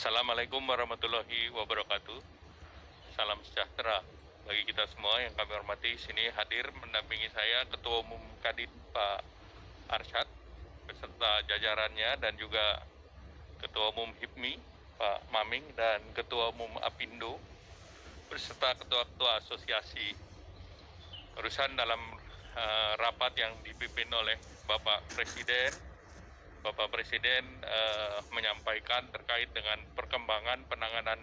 Assalamualaikum warahmatullahi wabarakatuh. Salam sejahtera bagi kita semua yang kami hormati. Sini hadir mendampingi saya Ketua Umum Kadin Pak Arsyad beserta jajarannya dan juga Ketua Umum HIPMI Pak Maming dan Ketua Umum Apindo beserta ketua-ketua asosiasi. Urusan dalam rapat yang dipimpin oleh Bapak Presiden. Bapak Presiden menyampaikan terkait dengan perkembangan penanganan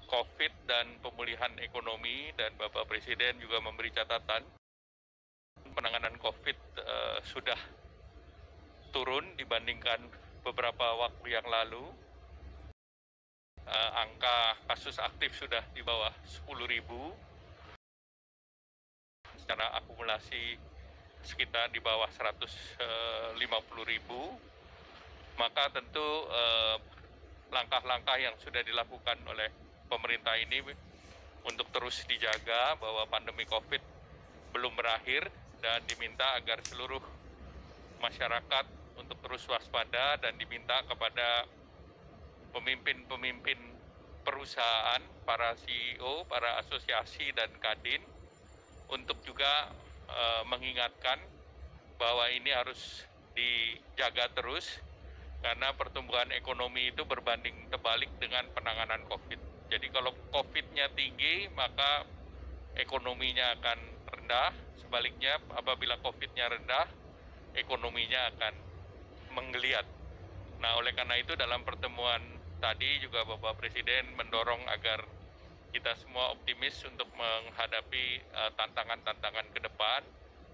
COVID dan pemulihan ekonomi, dan Bapak Presiden juga memberi catatan penanganan COVID sudah turun dibandingkan beberapa waktu yang lalu. Angka kasus aktif sudah di bawah 10.000, secara akumulasi sekitar di bawah 150.000. Maka tentu langkah-langkah yang sudah dilakukan oleh pemerintah ini untuk terus dijaga bahwa pandemi COVID belum berakhir, dan diminta agar seluruh masyarakat untuk terus waspada, dan diminta kepada pemimpin-pemimpin perusahaan, para CEO, para asosiasi dan kadin untuk juga mengingatkan bahwa ini harus dijaga terus, karena pertumbuhan ekonomi itu berbanding terbalik dengan penanganan COVID. Jadi kalau COVID-nya tinggi, maka ekonominya akan rendah. Sebaliknya, apabila COVID-nya rendah, ekonominya akan menggeliat. Nah, oleh karena itu dalam pertemuan tadi juga Bapak Presiden mendorong agar kita semua optimis untuk menghadapi tantangan-tantangan ke depan,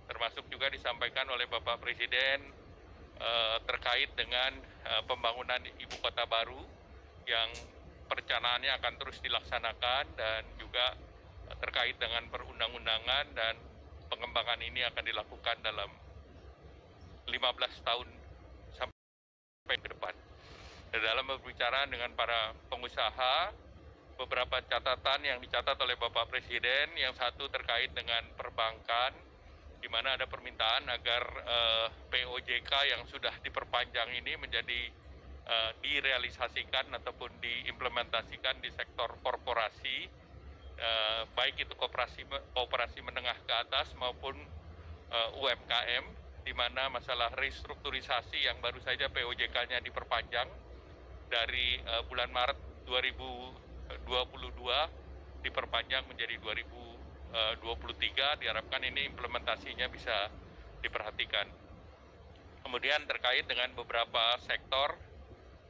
termasuk juga disampaikan oleh Bapak Presiden terkait dengan pembangunan ibu kota baru yang perencanaannya akan terus dilaksanakan, dan juga terkait dengan perundang-undangan, dan pengembangan ini akan dilakukan dalam 15 tahun sampai ke depan. Dan dalam berbicara dengan para pengusaha, beberapa catatan yang dicatat oleh Bapak Presiden, yang satu terkait dengan perbankan, di mana ada permintaan agar POJK yang sudah diperpanjang ini menjadi direalisasikan ataupun diimplementasikan di sektor korporasi, baik itu koperasi menengah ke atas maupun UMKM, di mana masalah restrukturisasi yang baru saja POJK-nya diperpanjang dari bulan Maret 2022 diperpanjang menjadi 2023, diharapkan ini implementasinya bisa diperhatikan. Kemudian terkait dengan beberapa sektor,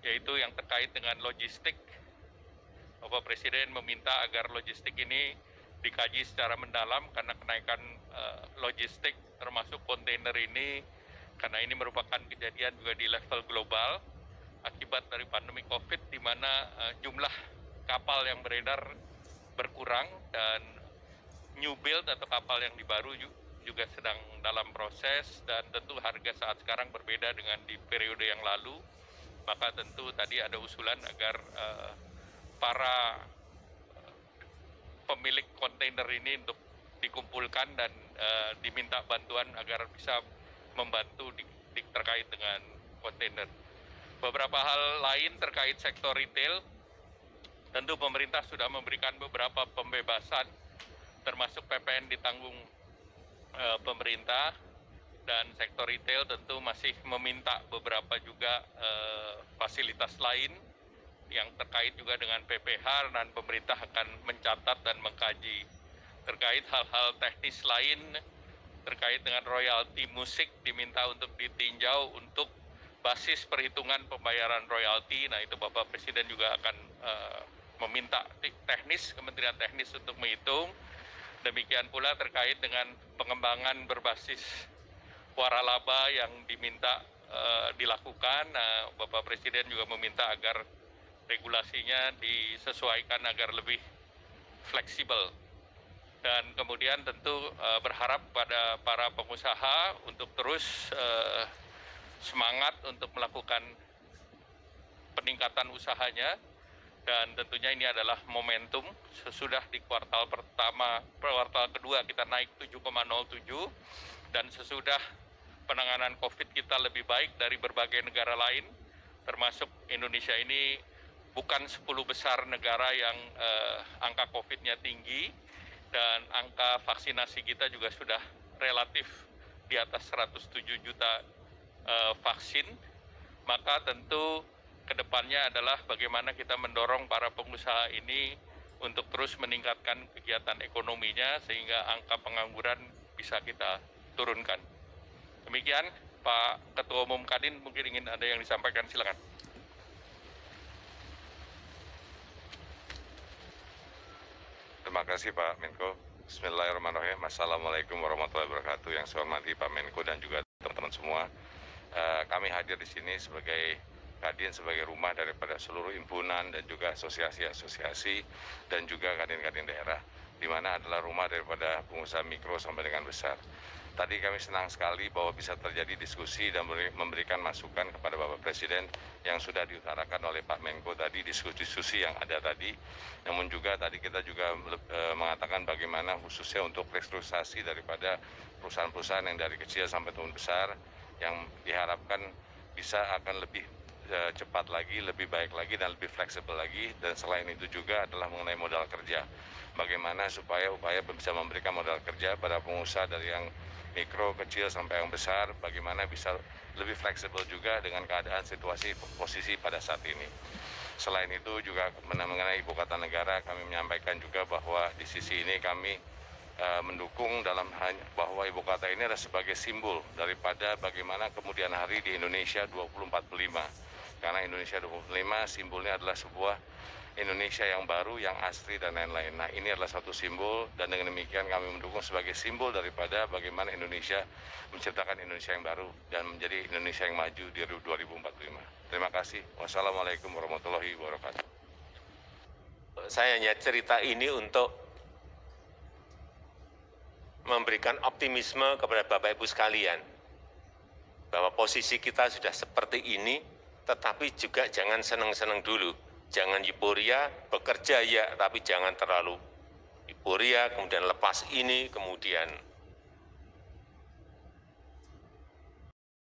yaitu yang terkait dengan logistik, Bapak Presiden meminta agar logistik ini dikaji secara mendalam, karena kenaikan logistik termasuk kontainer ini, karena ini merupakan kejadian juga di level global akibat dari pandemi COVID, di mana jumlah kapal yang beredar berkurang, dan new build atau kapal yang dibaru juga sedang dalam proses, dan tentu harga saat sekarang berbeda dengan di periode yang lalu. Maka tentu tadi ada usulan agar para pemilik kontainer ini untuk dikumpulkan dan diminta bantuan agar bisa membantu terkait dengan kontainer. Beberapa hal lain terkait sektor retail, tentu pemerintah sudah memberikan beberapa pembebasan, termasuk PPN ditanggung pemerintah, dan sektor retail tentu masih meminta beberapa juga fasilitas lain yang terkait juga dengan PPH, dan pemerintah akan mencatat dan mengkaji. Terkait hal-hal teknis lain terkait dengan royalti musik, diminta untuk ditinjau untuk basis perhitungan pembayaran royalti. Nah, itu Bapak Presiden juga akan meminta teknis, Kementerian Teknis untuk menghitung. Demikian pula terkait dengan pengembangan berbasis waralaba yang diminta dilakukan. Nah, Bapak Presiden juga meminta agar regulasinya disesuaikan agar lebih fleksibel. Dan kemudian tentu berharap pada para pengusaha untuk terus semangat untuk melakukan peningkatan usahanya, dan tentunya ini adalah momentum. Sesudah di kuartal kedua kita naik 7,07, dan sesudah penanganan COVID kita lebih baik dari berbagai negara lain, termasuk Indonesia ini bukan 10 besar negara yang angka COVID-nya tinggi dan angka vaksinasi kita juga sudah relatif di atas 107 juta vaksin, maka tentu kedepannya adalah bagaimana kita mendorong para pengusaha ini untuk terus meningkatkan kegiatan ekonominya sehingga angka pengangguran bisa kita turunkan. Demikian, Pak Ketua Umum Kadin mungkin ingin ada yang disampaikan, silakan. Terima kasih Pak Menko. Bismillahirrahmanirrahim. Assalamualaikum warahmatullahi wabarakatuh. Yang saya hormati Pak Menko dan juga teman-teman semua. Kami hadir di sini sebagai Kadin, sebagai rumah daripada seluruh himpunan dan juga asosiasi-asosiasi dan juga kadin-kadin daerah, di mana adalah rumah daripada pengusaha mikro sampai dengan besar. Tadi kami senang sekali bahwa bisa terjadi diskusi dan memberikan masukan kepada Bapak Presiden yang sudah diutarakan oleh Pak Menko tadi, diskusi-diskusi yang ada tadi. Namun juga tadi kita juga mengatakan bagaimana khususnya untuk restrukturisasi daripada perusahaan-perusahaan yang dari kecil sampai tumbuh besar yang diharapkan bisa akan lebih cepat lagi, lebih baik lagi, dan lebih fleksibel lagi. Dan selain itu juga adalah mengenai modal kerja. Bagaimana supaya upaya bisa memberikan modal kerja pada pengusaha dari yang mikro, kecil, sampai yang besar, bagaimana bisa lebih fleksibel juga dengan keadaan situasi posisi pada saat ini. Selain itu juga mengenai ibu kota negara, kami menyampaikan juga bahwa di sisi ini kami mendukung dalam bahwa ibu kota ini adalah sebagai simbol daripada bagaimana kemudian hari di Indonesia 2045. Karena Indonesia 2045 simbolnya adalah sebuah Indonesia yang baru, yang asli, dan lain-lain. Nah, ini adalah satu simbol, dan dengan demikian kami mendukung sebagai simbol daripada bagaimana Indonesia menciptakan Indonesia yang baru dan menjadi Indonesia yang maju di 2045. Terima kasih. Wassalamualaikum warahmatullahi wabarakatuh. Saya hanya cerita ini untuk memberikan optimisme kepada Bapak Ibu sekalian, bahwa posisi kita sudah seperti ini, tetapi juga jangan senang-senang dulu. Jangan euforia, bekerja ya, tapi jangan terlalu euforia, kemudian lepas ini, kemudian